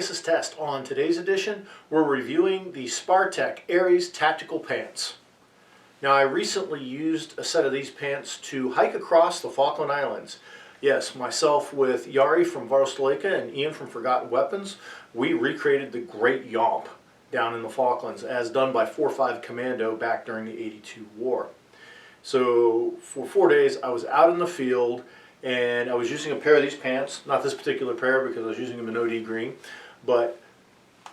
Pegasus test. On today's edition, we're reviewing the Spar Tac Aries tactical pants. Now, I recently used a set of these pants to hike across the Falkland Islands. Yes, myself with Yari from Varostelika and Ian from Forgotten Weapons, we recreated the Great Yomp down in the Falklands as done by 4-5 Commando back during the '82 war. So for 4 days I was out in the field and I was using a pair of these pants, not this particular pair because I was using them in OD green, but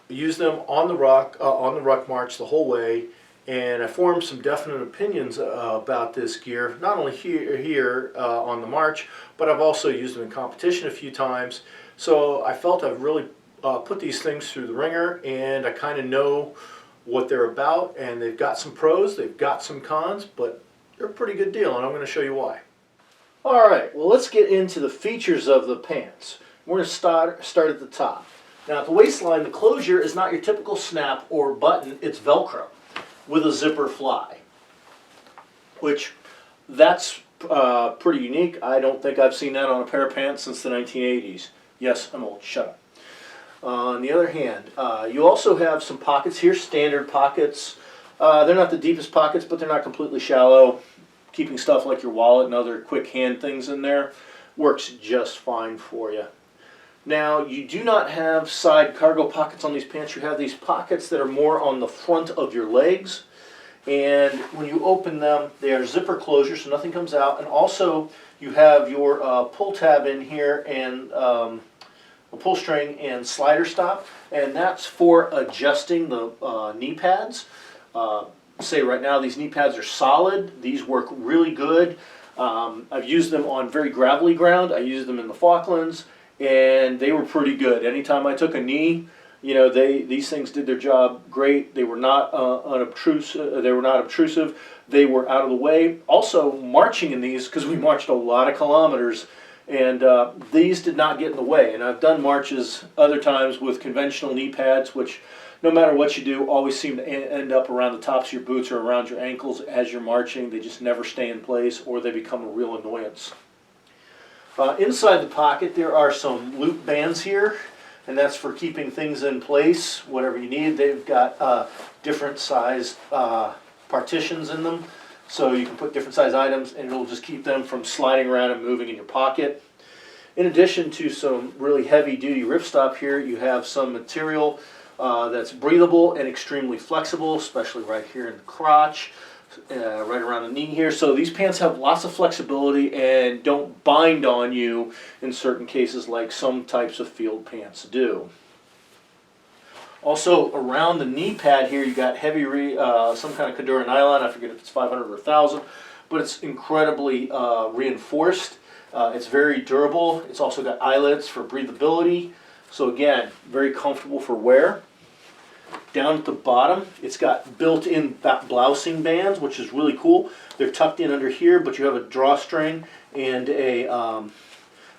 I used them on the ruck march the whole way, and I formed some definite opinions about this gear, not only here on the march, but I've also used them in competition a few times. So I felt I've really put these things through the ringer, and I kind of know what they're about, and they've got some pros, they've got some cons, but they're a pretty good deal, and I'm going to show you why. Alright, well, let's get into the features of the pants. We're going to start at the top. Now, at the waistline, the closure is not your typical snap or button, it's Velcro with a zipper fly, which that's pretty unique. I don't think I've seen that on a pair of pants since the 1980s. Yes, I'm old, shut up. On the other hand, you also have some pockets here, standard pockets. They're not the deepest pockets, but they're not completely shallow. Keeping stuff like your wallet and other quick hand things in there works just fine for you. Now, you do not have side cargo pockets on these pants. You have these pockets that are more on the front of your legs. And when you open them, they are zipper closures, so nothing comes out. And also, you have your pull tab in here and a pull string and slider stop. And that's for adjusting the knee pads. Say right now these knee pads are solid. These work really good. I've used them on very gravelly ground. I used them in the Falklands, and they were pretty good. Anytime I took a knee, you know, these things did their job great. They were not unobtrusive. They were not obtrusive. They were out of the way. Also, marching in these, because we marched a lot of kilometers, and these did not get in the way. And I've done marches other times with conventional knee pads, which no matter what you do, always seem to end up around the tops of your boots or around your ankles as you're marching. They just never stay in place, or they become a real annoyance. Inside the pocket, there are some loop bands here, and that's for keeping things in place, whatever you need. They've got different size partitions in them, so you can put different size items, and it'll just keep them from sliding around and moving in your pocket. In addition to some really heavy-duty ripstop here, you have some material that's breathable and extremely flexible, especially right here in the crotch, right around the knee here. So these pants have lots of flexibility and don't bind on you in certain cases like some types of field pants do. Also, around the knee pad here, you got heavy, some kind of Cadura nylon. I forget if it's 500 or 1,000, but it's incredibly reinforced. It's very durable. It's also got eyelets for breathability. So again, very comfortable for wear. Down at the bottom, it's got built-in blousing bands, which is really cool. They're tucked in under here, but you have a drawstring and a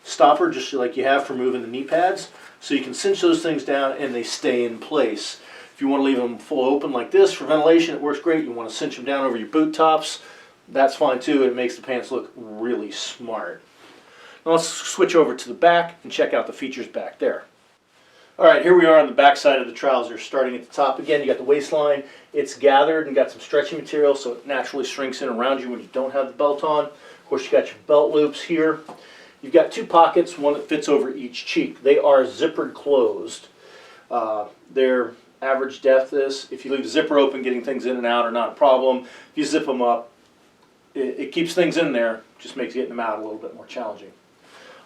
stopper, just like you have for moving the knee pads. So you can cinch those things down and they stay in place. If you want to leave them full open like this for ventilation, it works great. You want to cinch them down over your boot tops, that's fine too. It makes the pants look really smart. Now let's switch over to the back and check out the features back there. Alright, here we are on the back side of the trousers, starting at the top. Again, you got the waistline. It's gathered and got some stretchy material, so it naturally shrinks in around you when you don't have the belt on. Of course, you got your belt loops here. You've got two pockets, one that fits over each cheek. They are zippered closed. Their average depth is, if you leave the zipper open, getting things in and out are not a problem. If you zip them up, it keeps things in there, just makes getting them out a little bit more challenging.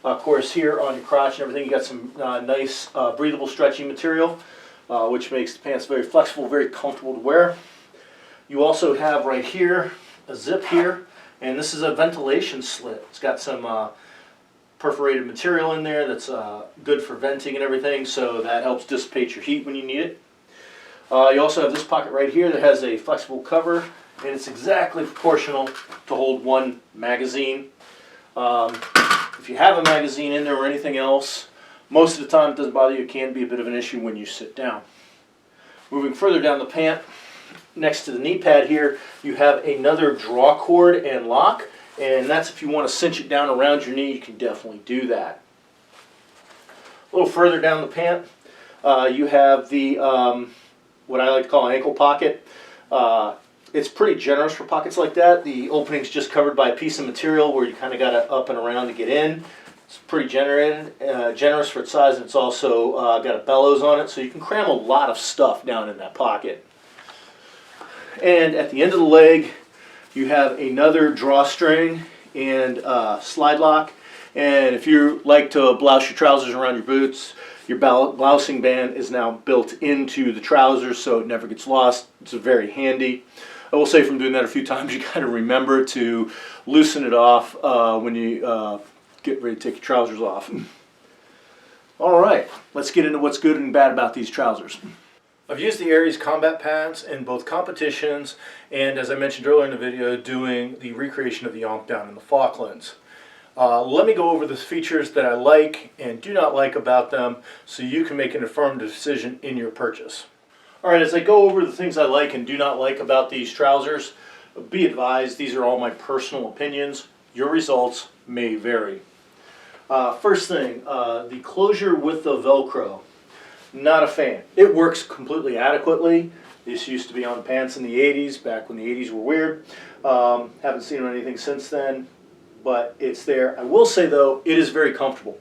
Of course, here on your crotch and everything, you got some nice breathable, stretchy material, which makes the pants very flexible, very comfortable to wear. You also have right here a zip here, and this is a ventilation slit. It's got some perforated material in there that's good for venting and everything, so that helps dissipate your heat when you need it. You also have this pocket right here that has a flexible cover, and it's exactly proportional to hold one magazine. If you have a magazine in there or anything else, most of the time it doesn't bother you. It can be a bit of an issue when you sit down. Moving further down the pant, next to the knee pad here, you have another draw cord and lock, and that's if you want to cinch it down around your knee, you can definitely do that. A little further down the pant, You have the what I like to call an ankle pocket. It's pretty generous for pockets like that. The opening's just covered by a piece of material where you kind of got to up and around to get in. It's pretty generous for its size, and it's also got a bellows on it, so you can cram a lot of stuff down in that pocket. And at the end of the leg, you have another drawstring and slide lock. And if you like to blouse your trousers around your boots, your blousing band is now built into the trousers, so it never gets lost. It's very handy. I will say, from doing that a few times, you got to remember to loosen it off when you get ready to take your trousers off. All right, let's get into what's good and bad about these trousers. I've used the Aries combat pants in both competitions and, as I mentioned earlier in the video, doing the recreation of the yomp down in the Falklands. Let me go over the features that I like and do not like about them so you can make an informed decision in your purchase. Alright, as I go over the things I like and do not like about these trousers, be advised these are all my personal opinions. Your results may vary. First thing, the closure with the Velcro. Not a fan. It works completely adequately. This used to be on pants in the 80s, back when the 80s were weird. Haven't seen anything since then, but it's there. I will say, though, it is very comfortable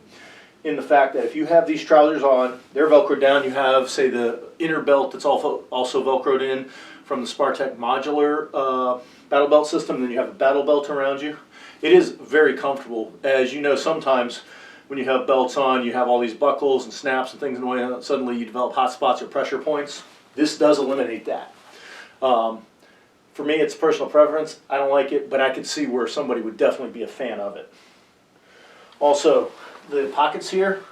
in the fact that if you have these trousers on, they're Velcroed down. You have, say, the inner belt that's also Velcroed in from the Spar Tac modular battle belt system. Then you have a battle belt around you. It is very comfortable. As you know, sometimes when you have belts on, you have all these buckles and snaps and things in the way, and suddenly you develop hot spots or pressure points. This does eliminate that. For me, it's personal preference. I don't like it, but I could see where somebody would definitely be a fan of it. Also, the pockets here,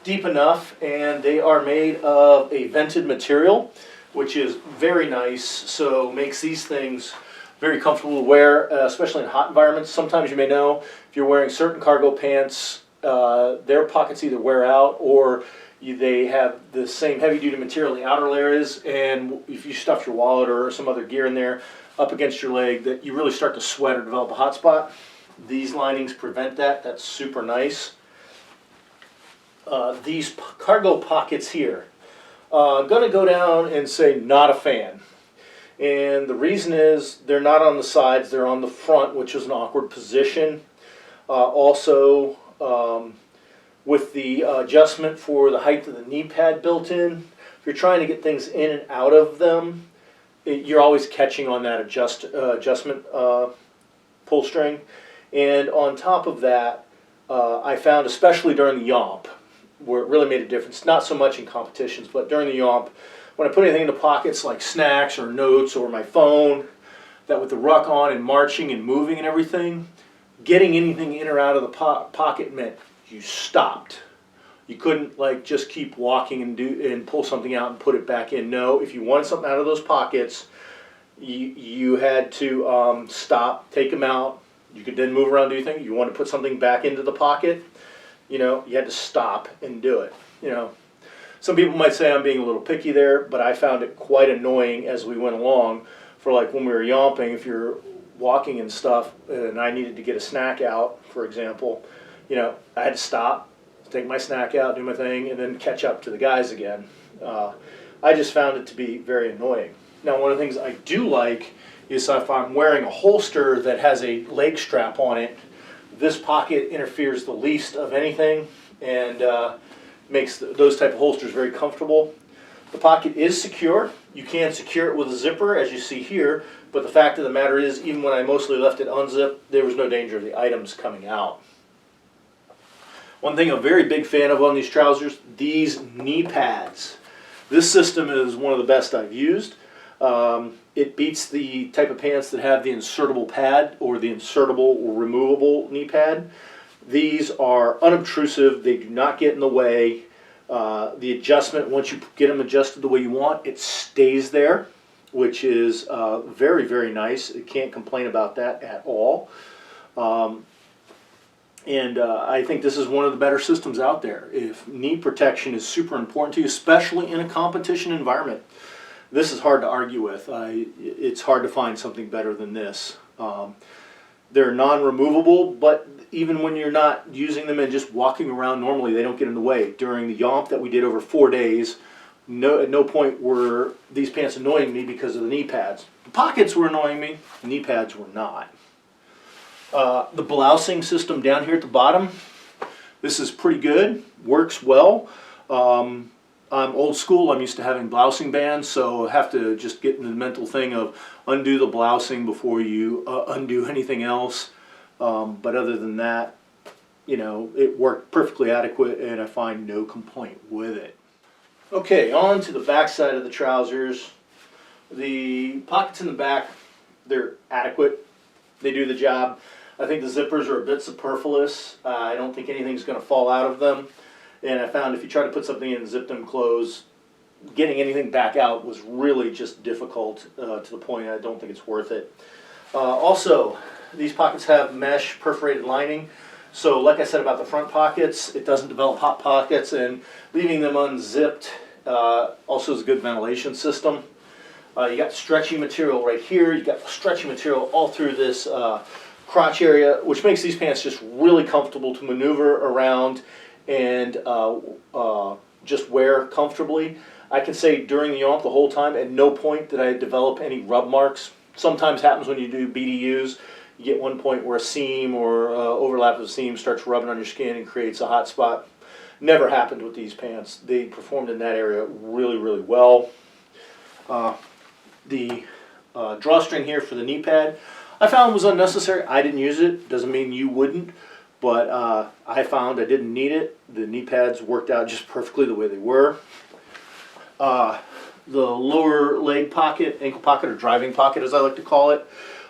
deep enough, and they are made of a vented material, which is very nice, so makes these things very comfortable to wear, especially in hot environments. Sometimes you may know, if you're wearing certain cargo pants, their pockets either wear out or they have the same heavy-duty material the outer layer is, and if you stuff your wallet or some other gear in there up against your leg, that you really start to sweat or develop a hot spot. These linings prevent that. That's super nice. These cargo pockets here, I'm going to go down and say not a fan. And the reason is they're not on the sides, they're on the front, which is an awkward position. Also, with the adjustment for the height of the knee pad built in, if you're trying to get things in and out of them, you're always catching on that adjustment pull string. And on top of that, I found, especially during the yomp, where it really made a difference, not so much in competitions, but during the yomp, when I put anything in the pockets like snacks or notes or my phone, that with the ruck on and marching and moving and everything, getting anything in or out of the pocket meant you stopped. You couldn't like just keep walking and pull something out and put it back in. No, if you wanted something out of those pockets, you had to stop, take them out. You could then move around, do your thing. You want to put something back into the pocket, you had to stop and do it. Some people might say I'm being a little picky there, but I found it quite annoying as we went along. For like when we were yomping, if you're walking and stuff, and I needed to get a snack out, for example, I had to stop, take my snack out, do my thing, and then catch up to the guys again. I just found it to be very annoying. Now, one of the things I do like is if I'm wearing a holster that has a leg strap on it, this pocket interferes the least of anything and makes those type of holsters very comfortable. The pocket is secure. You can secure it with a zipper, as you see here, but the fact of the matter is, even when I mostly left it unzipped, there was no danger of the items coming out. One thing I'm a very big fan of on these trousers, these knee pads. This system is one of the best I've used. It beats the type of pants that have the insertable pad or the insertable or removable knee pad. These are unobtrusive. They do not get in the way. The adjustment, once you get them adjusted the way you want, it stays there, which is very, very nice. You can't complain about that at all. I think this is one of the better systems out there. If knee protection is super important to you, especially in a competition environment, this is hard to argue with. It's hard to find something better than this. They're non-removable, but even when you're not using them and just walking around normally, they don't get in the way. During the yomp that we did over 4 days, at no point were these pants annoying me because of the knee pads. The pockets were annoying me, the knee pads were not. The blousing system down here at the bottom, this is pretty good, works well. I'm old school, I'm used to having blousing bands, so I have to just get in the mental thing of undo the blousing before you undo anything else. But other than that, you know, it worked perfectly adequate and I find no complaint with it. Okay, on to the back side of the trousers. The pockets in the back, they're adequate. They do the job. I think the zippers are a bit superfluous. I don't think anything's going to fall out of them. And I found if you try to put something in and zip them closed, getting anything back out was really just difficult to the point I don't think it's worth it. Also, these pockets have mesh perforated lining. So like I said about the front pockets, it doesn't develop hot pockets, and leaving them unzipped also is a good ventilation system. You got stretchy material right here. You got stretchy material all through this crotch area, which makes these pants just really comfortable to maneuver around and just wear comfortably. I can say during the yomp the whole time, at no point did I develop any rub marks. Sometimes happens when you do BDUs. You get one point where a seam or overlap of a seam starts rubbing on your skin and creates a hot spot. Never happened with these pants. They performed in that area really, really well. The drawstring here for the knee pad I found was unnecessary. I didn't use it. Doesn't mean you wouldn't. But I found I didn't need it. The knee pads worked out just perfectly the way they were. The lower leg pocket, ankle pocket, or driving pocket as I like to call it,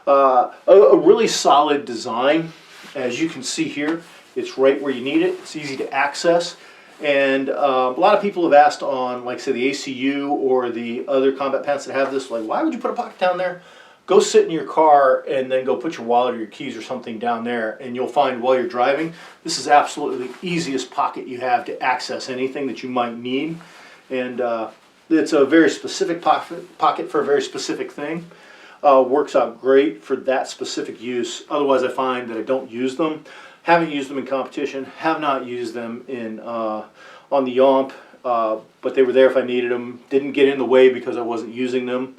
a really solid design. As you can see here, it's right where you need it. It's easy to access. And a lot of people have asked on, like say, the ACU or the other combat pants that have this, like, why would you put a pocket down there? Go sit in your car and then go put your wallet or your keys or something down there, and you'll find while you're driving, this is absolutely the easiest pocket you have to access anything that you might need. And it's a very specific pocket for a very specific thing. Works out great for that specific use. Otherwise, I find that I don't use them. Haven't used them in competition. Have not used them in on the yomp, but they were there if I needed them. Didn't get in the way because I wasn't using them.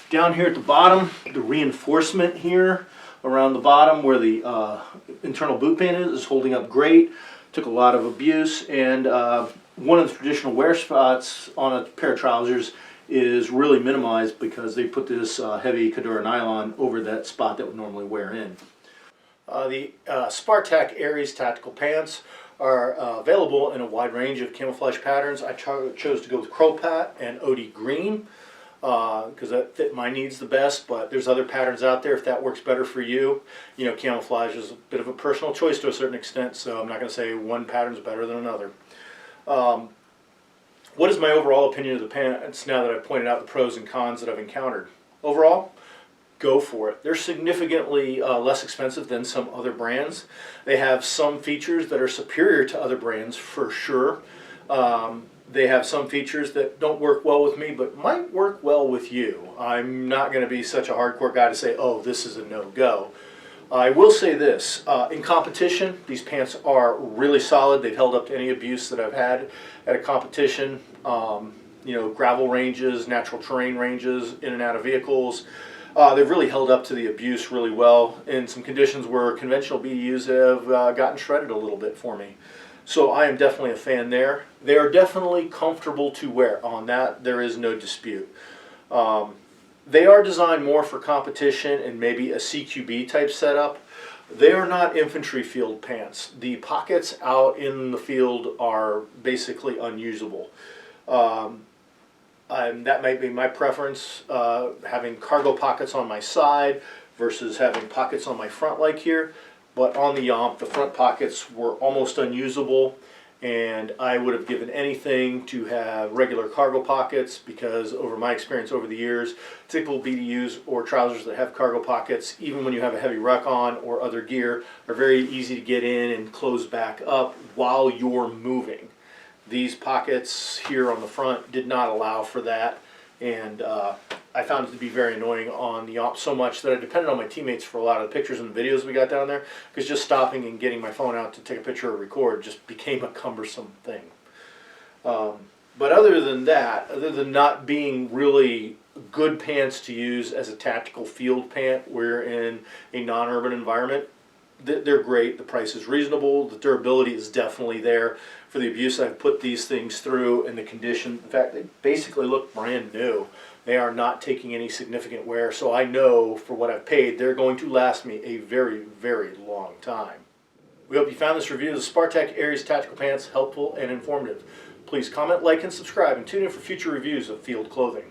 Down here at the bottom, the reinforcement here around the bottom where the internal boot pin is holding up great. Took a lot of abuse, and one of the traditional wear spots on a pair of trousers is really minimized because they put this heavy Cordura nylon over that spot that would normally wear in. The Spar Tac Aries tactical pants are available in a wide range of camouflage patterns. I chose to go with Crow Pat and OD Green because that fit my needs the best, but there's other patterns out there if that works better for you. You know, camouflage is a bit of a personal choice to a certain extent, so I'm not going to say one pattern is better than another. What is my overall opinion of the pants now that I've pointed out the pros and cons that I've encountered? Overall, go for it. They're significantly less expensive than some other brands. They have some features that are superior to other brands for sure. They have some features that don't work well with me, but might work well with you. I'm not going to be such a hardcore guy to say, oh, this is a no-go. I will say this, in competition, these pants are really solid. They've held up to any abuse that I've had at a competition. You know, gravel ranges, natural terrain ranges, in and out of vehicles. They've really held up to the abuse really well in some conditions where conventional BDUs have gotten shredded a little bit for me. So I am definitely a fan there. They are definitely comfortable to wear. On that, there is no dispute. They are designed more for competition and maybe a CQB type setup. They are not infantry field pants. The pockets out in the field are basically unusable. That might be my preference, having cargo pockets on my side versus having pockets on my front like here. But on the yomp, the front pockets were almost unusable, and I would have given anything to have regular cargo pockets because over my experience over the years, typical BDUs or trousers that have cargo pockets, even when you have a heavy ruck on or other gear, are very easy to get in and close back up while you're moving. These pockets here on the front did not allow for that, and I found it to be very annoying on the ops so much that I depended on my teammates for a lot of the pictures and videos we got down there, because just stopping and getting my phone out to take a picture or record just became a cumbersome thing. But other than that, other than not being really good pants to use as a tactical field pant, we're in a non-urban environment, they're great. The price is reasonable. The durability is definitely there for the abuse I've put these things through and the condition. In fact, they basically look brand new. They are not taking any significant wear, so I know for what I've paid, they're going to last me a very, very long time. We hope you found this review of the Spar Tac Aries Tactical Pants helpful and informative. Please comment, like, and subscribe, and tune in for future reviews of field clothing.